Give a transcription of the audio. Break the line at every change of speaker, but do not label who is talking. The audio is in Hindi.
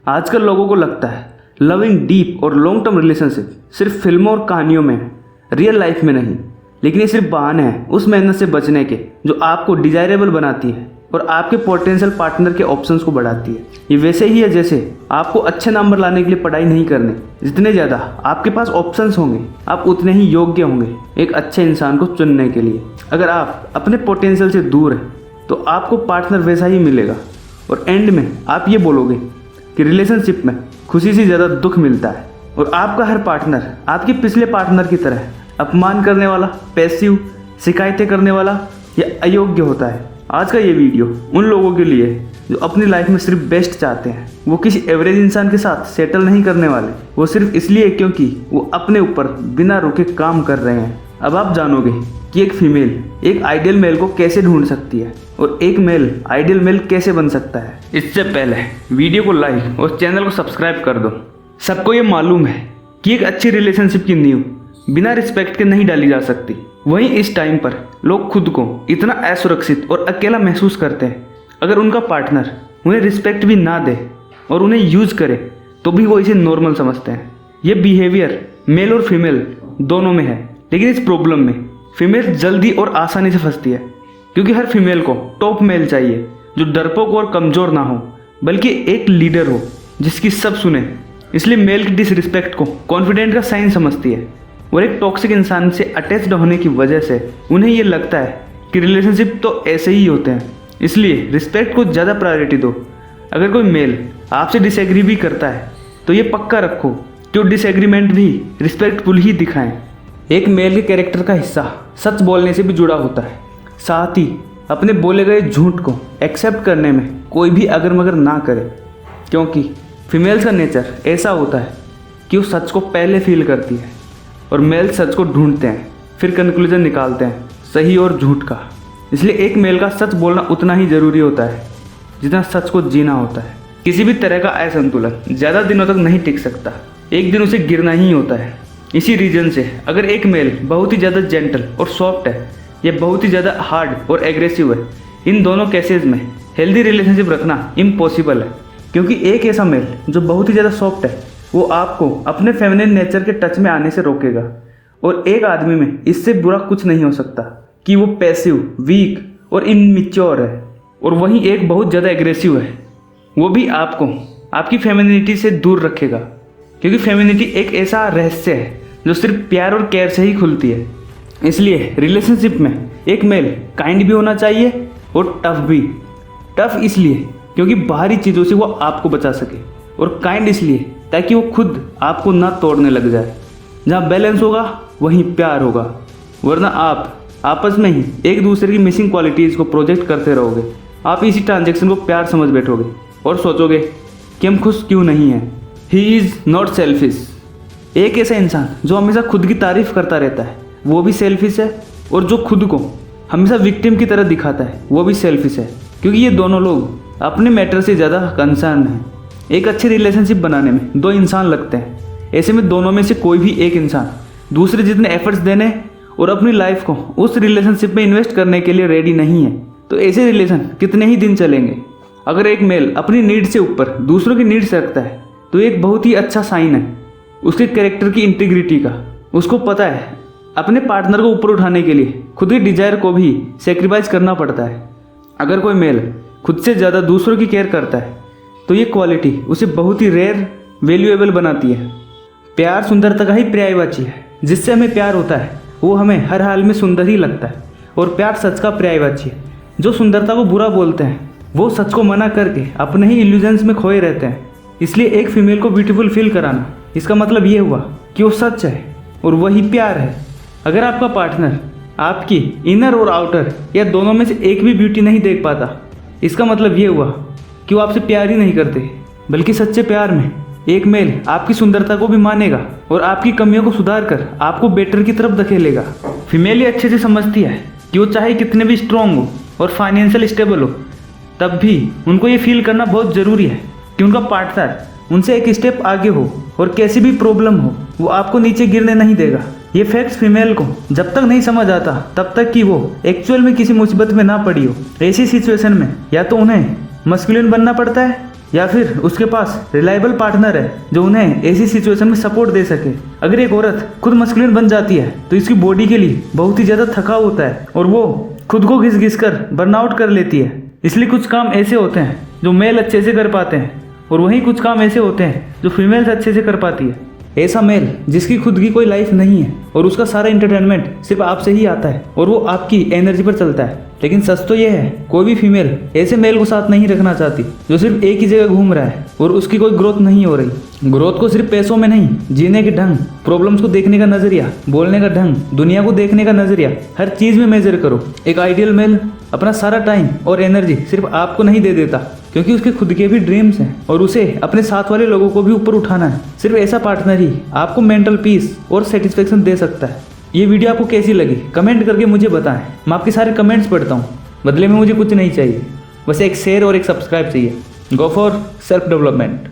आजकल लोगों को लगता है लविंग डीप और लॉन्ग टर्म रिलेशनशिप सिर्फ फिल्मों और कहानियों में है, रियल लाइफ में नहीं। लेकिन ये सिर्फ बहाने हैं उस मेहनत से बचने के जो आपको डिजायरेबल बनाती है और आपके पोटेंशियल पार्टनर के ऑप्शंस को बढ़ाती है। ये वैसे ही है जैसे आपको अच्छे नंबर लाने के लिए पढ़ाई नहीं करने, जितने ज़्यादा आपके पास ऑप्शंस होंगे आप उतने ही योग्य होंगे एक अच्छे इंसान को चुनने के लिए। अगर आप अपने पोटेंशियल से दूर हैं तो आपको पार्टनर वैसा ही मिलेगा और एंड में आप ये बोलोगे कि रिलेशनशिप में खुशी से ज़्यादा दुख मिलता है और आपका हर पार्टनर आपके पिछले पार्टनर की तरह अपमान करने वाला, पैसिव, शिकायतें करने वाला या अयोग्य होता है। आज का ये वीडियो उन लोगों के लिए जो अपनी लाइफ में सिर्फ बेस्ट चाहते हैं। वो किसी एवरेज इंसान के साथ सेटल नहीं करने वाले, वो सिर्फ इसलिए क्योंकि वो अपने ऊपर बिना रुके काम कर रहे हैं। अब आप जानोगे कि एक फीमेल एक आइडियल मेल को कैसे ढूंढ सकती है और एक मेल आइडियल मेल कैसे बन सकता है। इससे पहले वीडियो को लाइक और चैनल को सब्सक्राइब कर दो। सबको ये मालूम है कि एक अच्छी रिलेशनशिप की नींव बिना रिस्पेक्ट के नहीं डाली जा सकती। वहीं इस टाइम पर लोग खुद को इतना असुरक्षित और अकेला महसूस करते हैं। अगर उनका पार्टनर उन्हें रिस्पेक्ट भी ना दे और उन्हें यूज करे तो भी वो इसे नॉर्मल समझते हैं। ये बिहेवियर मेल और फीमेल दोनों में है, लेकिन इस प्रॉब्लम में फीमेल जल्दी और आसानी से फंसती है क्योंकि हर फीमेल को टॉप मेल चाहिए जो डरपोक और कमज़ोर ना हो बल्कि एक लीडर हो जिसकी सब सुने। इसलिए मेल की डिसरिस्पेक्ट को कॉन्फिडेंट का साइन समझती है और एक टॉक्सिक इंसान से अटैच्ड होने की वजह से उन्हें ये लगता है कि रिलेशनशिप तो ऐसे ही होते हैं, इसलिए रिस्पेक्ट को ज़्यादा प्रायोरिटी दो। अगर कोई मेल आपसे डिसएग्री भी करता है तो ये पक्का रखो कि वो डिसएग्रीमेंट भी रिस्पेक्टफुल ही दिखाएं। एक मेल के कैरेक्टर का हिस्सा सच बोलने से भी जुड़ा होता है, साथ ही अपने बोले गए झूठ को एक्सेप्ट करने में कोई भी अगर मगर ना करे, क्योंकि फीमेल्स का नेचर ऐसा होता है कि वो सच को पहले फील करती है और मेल सच को ढूंढते हैं फिर कंक्लूजन निकालते हैं सही और झूठ का। इसलिए एक मेल का सच बोलना उतना ही ज़रूरी होता है जितना सच को जीना होता है। किसी भी तरह का असंतुलन ज़्यादा दिनों तक नहीं टिक सकता, एक दिन उसे गिरना ही होता है। इसी रीजन से अगर एक मेल बहुत ही ज़्यादा जेंटल और सॉफ्ट है या बहुत ही ज़्यादा हार्ड और एग्रेसिव है, इन दोनों केसेस में हेल्दी रिलेशनशिप रखना इम्पॉसिबल है। क्योंकि एक ऐसा मेल जो बहुत ही ज़्यादा सॉफ्ट है वो आपको अपने फेमिनिन नेचर के टच में आने से रोकेगा और एक आदमी में इससे बुरा कुछ नहीं हो सकता कि वो पैसिव, वीक और इनमिच्योर है। और वहीं एक बहुत ज़्यादा एग्रेसिव है, वो भी आपको आपकी फेमिनिटी से दूर रखेगा क्योंकि फेमिनिटी एक ऐसा रहस्य है जो सिर्फ प्यार और केयर से ही खुलती है। इसलिए रिलेशनशिप में एक मेल काइंड भी होना चाहिए और टफ भी। टफ इसलिए क्योंकि बाहरी चीज़ों से वो आपको बचा सके और काइंड इसलिए ताकि वो खुद आपको ना तोड़ने लग जाए। जहाँ बैलेंस होगा वहीं प्यार होगा, वरना आप आपस में ही एक दूसरे की मिसिंग क्वालिटीज़ को प्रोजेक्ट करते रहोगे। आप इसी ट्रांजैक्शन को प्यार समझ बैठोगे और सोचोगे कि हम खुश क्यों नहीं हैं। He is not selfish. एक ऐसा इंसान जो हमेशा खुद की तारीफ करता रहता है वो भी सेल्फिश है, और जो खुद को हमेशा विक्टिम की तरह दिखाता है वो भी सेल्फिश है, क्योंकि ये दोनों लोग अपने मैटर से ज़्यादा कंसर्न हैं। एक अच्छी रिलेशनशिप बनाने में दो इंसान लगते हैं, ऐसे में दोनों में से कोई भी एक इंसान दूसरे जितने एफर्ट्स देने और अपनी लाइफ को उस रिलेशनशिप में इन्वेस्ट करने के लिए रेडी नहीं है तो ऐसे रिलेशन कितने ही दिन चलेंगे। अगर एक मेल अपनी नीड से ऊपर दूसरों की नीड्स रखता है तो एक बहुत ही अच्छा साइन है उसके कैरेक्टर की इंटीग्रिटी का। उसको पता है अपने पार्टनर को ऊपर उठाने के लिए खुद की डिजायर को भी सेक्रीफाइस करना पड़ता है। अगर कोई मेल खुद से ज़्यादा दूसरों की केयर करता है तो ये क्वालिटी उसे बहुत ही रेयर, वैल्यूएबल बनाती है। प्यार सुंदरता का ही पर्यायवाची है। जिससे हमें प्यार होता है वो हमें हर हाल में सुंदर ही लगता है, और प्यार सच का पर्यायवाची है। जो सुंदरता को बुरा बोलते हैं वो सच को मना करके अपने ही इल्यूजन्स में खोए रहते हैं। इसलिए एक फीमेल को ब्यूटीफुल फील कराना, इसका मतलब ये हुआ कि वो सच है और वही प्यार है। अगर आपका पार्टनर आपकी इनर और आउटर या दोनों में से एक भी ब्यूटी नहीं देख पाता, इसका मतलब ये हुआ कि वो आपसे प्यार ही नहीं करते। बल्कि सच्चे प्यार में एक मेल आपकी सुंदरता को भी मानेगा और आपकी कमियों को सुधार कर आपको बेटर की तरफ धकेलेगा। फीमेल ये अच्छे से समझती है कि वो चाहे कितने भी स्ट्रॉन्ग हो और फाइनेंशियल स्टेबल हो, तब भी उनको ये फील करना बहुत ज़रूरी है कि उनका पार्टनर उनसे एक स्टेप आगे हो और कैसी भी प्रॉब्लम हो वो आपको नीचे गिरने नहीं देगा। ये फैक्ट्स फीमेल को जब तक नहीं समझ आता तब तक कि वो एक्चुअल में किसी मुसीबत में ना पड़ी हो। ऐसी सिचुएशन में या तो उन्हें मस्कुलिन बनना पड़ता है या फिर उसके पास रिलायबल पार्टनर है जो उन्हें ऐसी सिचुएशन में सपोर्ट दे सके। अगर एक औरत खुद मस्कुलिन बन जाती है तो इसकी बॉडी के लिए बहुत ही ज़्यादा थकाव होता है और वो खुद को घिस घिस कर बर्नआउट कर लेती है। इसलिए कुछ काम ऐसे होते हैं जो मेल अच्छे से कर पाते हैं और वहीं कुछ काम ऐसे होते हैं जो फीमेल्स अच्छे से कर पाती है। ऐसा मेल जिसकी खुद की कोई लाइफ नहीं है और उसका सारा एंटरटेनमेंट सिर्फ आपसे ही आता है और वो आपकी एनर्जी पर चलता है। लेकिन सच तो ये है, कोई भी फीमेल ऐसे मेल को साथ नहीं रखना चाहती जो सिर्फ एक ही जगह घूम रहा है और उसकी कोई ग्रोथ नहीं हो रही। ग्रोथ को सिर्फ पैसों में नहीं, जीने के ढंग, प्रॉब्लम्स को देखने का नजरिया, बोलने का ढंग, दुनिया को देखने का नजरिया, हर चीज में मेजर करो। एक आइडियल मेल अपना सारा टाइम और एनर्जी सिर्फ आपको नहीं दे देता, क्योंकि उसके खुद के भी ड्रीम्स हैं और उसे अपने साथ वाले लोगों को भी ऊपर उठाना है। सिर्फ ऐसा पार्टनर ही आपको मेंटल पीस और सेटिस्फेक्शन दे सकता है। ये वीडियो आपको कैसी लगी कमेंट करके मुझे बताएं। मैं आपके सारे कमेंट्स पढ़ता हूँ। बदले में मुझे कुछ नहीं चाहिए, बस एक शेयर और एक सब्सक्राइब चाहिए। Go for self development.